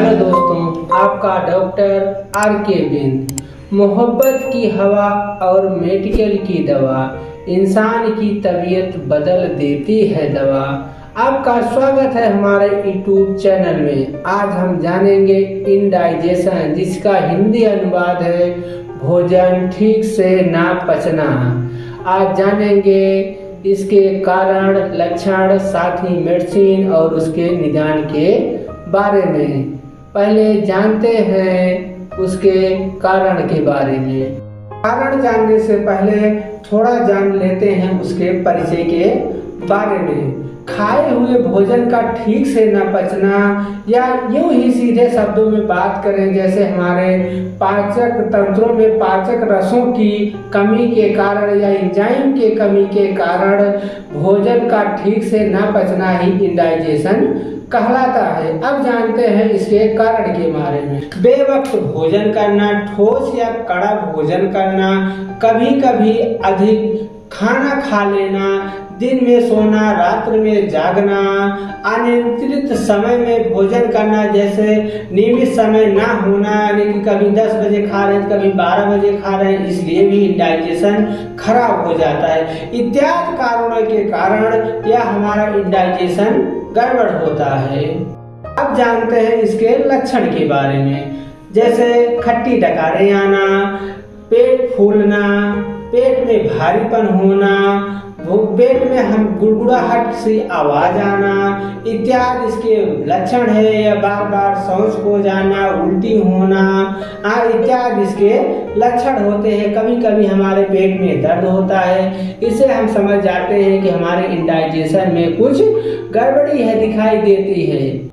Hello दोस्तों, आपका doctor R के बिंद। मोहब्बत की हवा और मेडिकल की दवा, इंसान की तबीयत बदल देती है दवा। आपका स्वागत है हमारे यूट्यूब चैनल में। आज हम जानेंगे इंडाइजेशन, जिसका हिंदी अनुवाद है भोजन ठीक से ना पचना। आज जानेंगे इसके कारण, लक्षण, साथ ही मेडिसिन और उसके निदान के बारे में। पहले जानते हैं उसके कारण के बारे में। कारण जानने से पहले थोड़ा जान लेते हैं उसके परिचय के बारे में। खाए हुए भोजन का ठीक से न पचना, या यूं ही सीधे शब्दों में बात करें जैसे हमारे पाचक तंत्रों में पाचक रसों की कमी के कारण या एंजाइम के कमी के कारण भोजन का ठीक से न पचना ही इंडाइजेशन कहलाता है। अब जानते हैं इसके कारण के बारे में। बेवक्त भोजन करना, ठोस या कड़ा भोजन करना, कभी कभी अधिक खाना खा लेना, दिन में सोना, रात्र में जागना, अनियंत्रित समय में भोजन करना, जैसे नियमित समय ना होना, यानी कि कभी 10 बजे खा रहे हैं, कभी 12 बजे खा रहे हैं, इसलिए भी इंडाइजेशन खराब हो जाता है। इत्यादि कारणों के कारण यह हमारा इंडाइजेशन गड़बड़ होता है। अब जानते हैं इसके लक्षण के बारे में, जैसे खट्टी डकारें आना, पेट फूलना, पेट में भारीपन होना, पेट में हम गुड़गुड़ाहट सी आवाज आना इत्यादि इसके लक्षण है। या बार बार शौच हो जाना, उल्टी होना इत्यादि इसके लक्षण होते हैं। कभी कभी हमारे पेट में दर्द होता है, इससे हम समझ जाते हैं कि हमारे इंडाइजेशन में कुछ गड़बड़ी है, दिखाई देती है।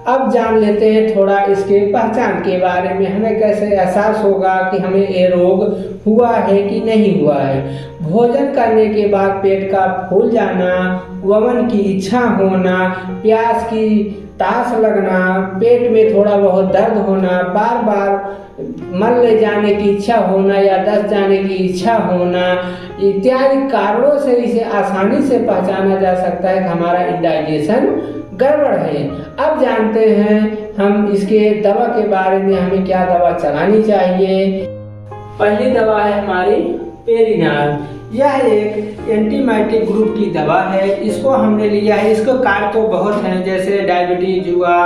अब जान लेते हैं थोड़ा इसके पहचान के बारे में। हमें कैसे एहसास होगा कि हमें ये रोग हुआ है कि नहीं हुआ है। भोजन करने के बाद पेट का फूल जाना, वमन की इच्छा होना, प्यास की तास लगना, पेट में थोड़ा बहुत दर्द होना, बार बार मल ले जाने की इच्छा होना या दस्त जाने की इच्छा होना, इत्यादि कारणों से इसे आसानी से पहचाना जा सकता है कि हमारा इंडाइजेशन गड़बड़ है। अब जानते हैं हम इसके दवा के बारे में, हमें क्या दवा चलानी चाहिए। पहली दवा है हमारी पेरिनाल। यह एक एंटीबायोटिक ग्रुप की दवा है। इसको हमने लिया है। इसको कार्य तो बहुत हैं, जैसे डायबिटीज हुआ,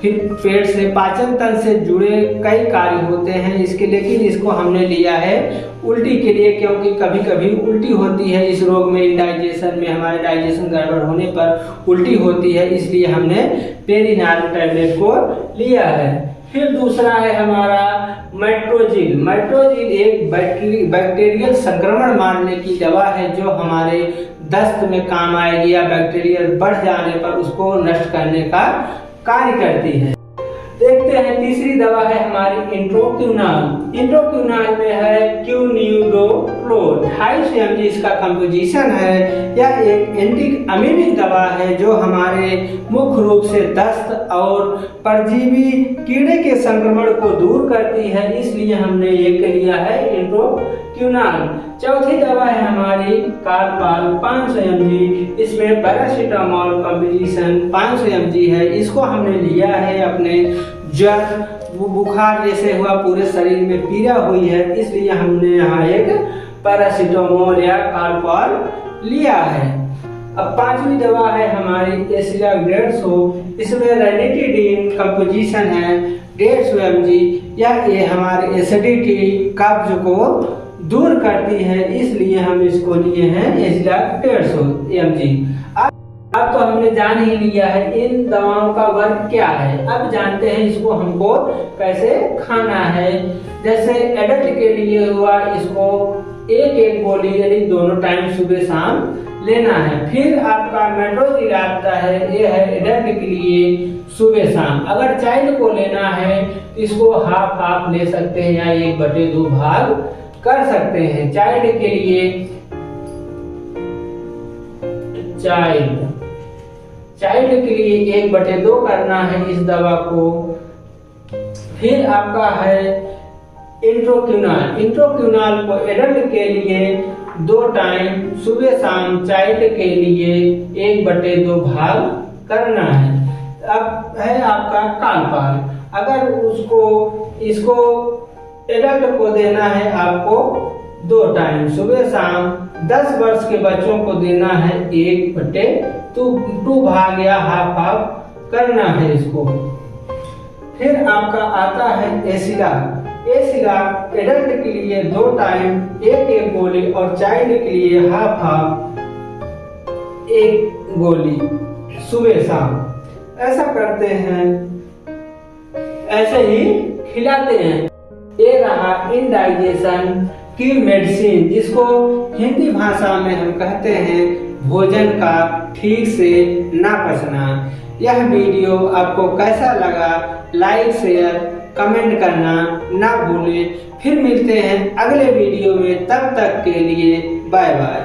फिर पेट से पाचन तंत्र से जुड़े कई कार्य होते हैं इसके, लेकिन इसको हमने लिया है उल्टी के लिए, क्योंकि कभी कभी उल्टी होती है इस रोग में। इंडाइजेशन में हमारे डाइजेशन गड़बड़ होने पर उल्टी होती है, इसलिए हमने पेरिनाल टैबलेट को लिया है। फिर दूसरा है हमारा मेट्रोजिल। मेट्रोजिल एक बैक्टीरियल संक्रमण मारने की दवा है, जो हमारे दस्त में काम आएगी या बैक्टीरियल बढ़ जाने पर उसको नष्ट करने का कार्य करती है। देखते हैं तीसरी दवा है हमारी इंट्रोक्यूनाल। इंट्रोक्यूनाल में है क्यूनिडोफ्लोर, 250 mg इसका कंपोजिशन है। यह एक एंटी अमीबिक दवा है, जो हमारे मुख्य रूप से दस्त और परजीवी कीड़े के संक्रमण को दूर करती है, इसलिए हमने एक लिया है इंट्रोक्यूनाल। चौथी दवा है हमारी कार्पाल, 500 mg। इसमें पैरासीटामोल कंपोजिशन 500 mg है। इसको हमने लिया है अपने ज्वर, बुखार जैसे हुआ, पूरे शरीर में पीड़ा हुई है, इसलिए हमने यहाँ एक पैरासीटामोल या कार्पाल लिया है। अब पांचवी दवा है हमारी एसिला 150। इसमें रेनिटिडीन कंपोजिशन है 150 mg। यह हमारे एसिडिटी, कब्ज को दूर करती है, इसलिए हम इसको लिए हैं एसिला 150 mg। अब तो हमने जान ही लिया है इन दवाओं का वर्क क्या है। अब जानते हैं इसको हमको कैसे खाना है। जैसे एडल्ट के लिए हुआ, इसको एक गोली यानी दोनों टाइम सुबह शाम लेना है। फिर आपका मेट्रोजिल आता है, ये है एडल्ट के लिए सुबह शाम। अगर चाइल्ड को लेना है इसको हाफ ले सकते हैं या 1/2 भाग कर सकते हैं। चाइल्ड के लिए चाइल्ड के लिए 1/2 करना है इस दवा को। फिर आपका है इंट्रोक्यूनाल। इंट्रोक्यूनाल को एडल्ट के लिए 2 टाइम सुबह शाम, चाइल्ड के लिए 1/2 भाग करना है। अब है आपका कालपाल। अगर इसको एडल्ट को देना है आपको 2 टाइम सुबह शाम। 10 वर्ष के बच्चों को देना है 1/2 भाग या हाफ करना है इसको। फिर आपका आता है एसिलाक एडल्ट के लिए 2 टाइम 1 गोली और चाइल्ड के लिए हाफ 1 गोली सुबह शाम। ऐसा करते हैं, ऐसे ही खिलाते हैं। ये रहा इंडाइजेशन की मेडिसिन, जिसको हिंदी भाषा में हम कहते हैं भोजन का ठीक से ना पचना। यह वीडियो आपको कैसा लगा लाइक शेयर कमेंट करना ना भूलें। फिर मिलते हैं अगले वीडियो में, तब तक के लिए बाय बाय।